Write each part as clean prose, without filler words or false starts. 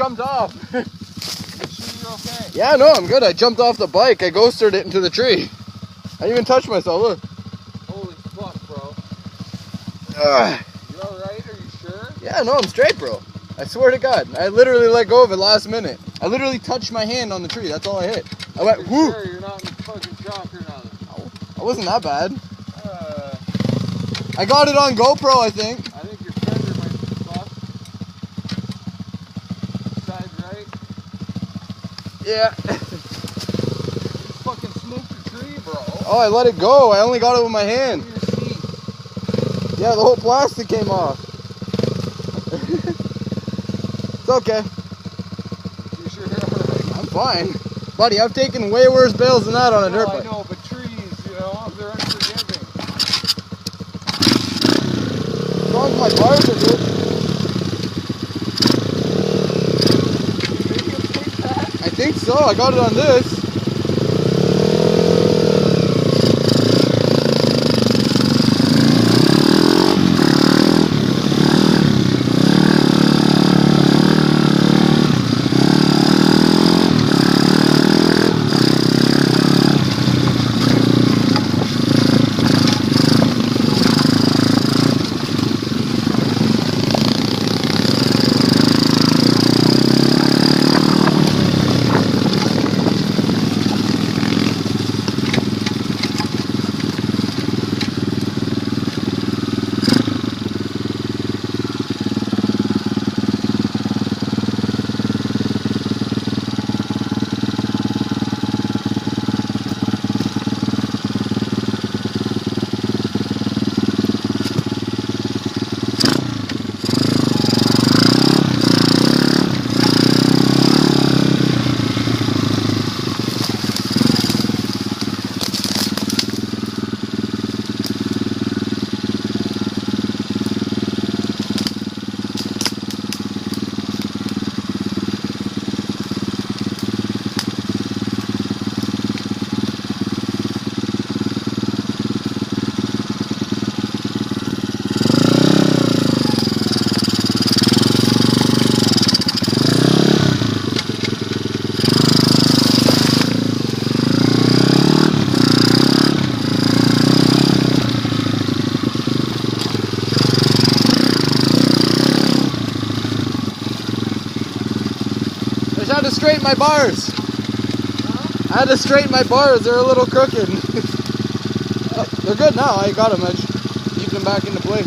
jumped off. You sure you're okay? Yeah, no, I'm good. I jumped off the bike. I ghostered it into the tree. I didn't even touch myself. Look. Holy fuck, bro. You alright? Are you sure? Yeah, no, I'm straight, bro. I swear to God. I literally let go of it last minute. I literally touched my hand on the tree. That's all I hit. I went, whoo. Sure you're not in fucking shock or nothing? No, I wasn't that bad. I got it on GoPro, I think. I think your fender might be fucked. Side right. Yeah. You fucking smoked the tree, bro. Oh, I let it go. I only got it with my hand. Your seat. Yeah, the whole plastic came off. It's okay. You sure you're alright? I'm fine. Buddy, I've taken way worse bails than that on a dirt bike. I know, but trees, you know, they're unforgiving. As long as my bars are good. I think so. I got it on this. I had to straighten my bars. I had to straighten my bars. They're a little crooked. They're good now. I got them. I just keep them back into place.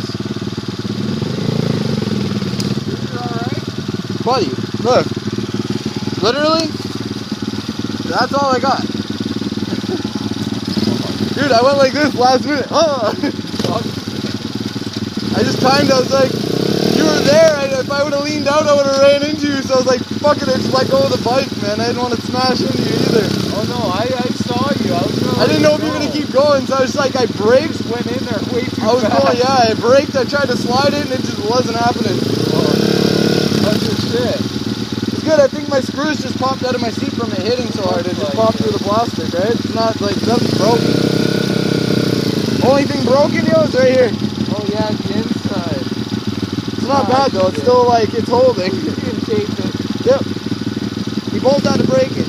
You're alright? Buddy, look. Literally, that's all I got. Dude, I went like this last minute. I just timed. I was like, you were there, and if I would have leaned out, I would have ran into you. So I was like, fuck it, I just let go of the bike, man. I didn't want to smash into you either. Oh no, I saw you. I didn't know if you were gonna keep going, so I was like, I braked. Just went in there way too fast. I was going, yeah, I braked. I tried to slide it, and it just wasn't happening. That's your shit. It's good. I think my screws just popped out of my seat from it hitting so hard. It just popped through the plastic, right? It's not like nothing's broken. Only thing broken, yo, is right here. Oh yeah, the inside. It's not bad though. It's still like it's holding. You can tape it. Yep. We both had to break it.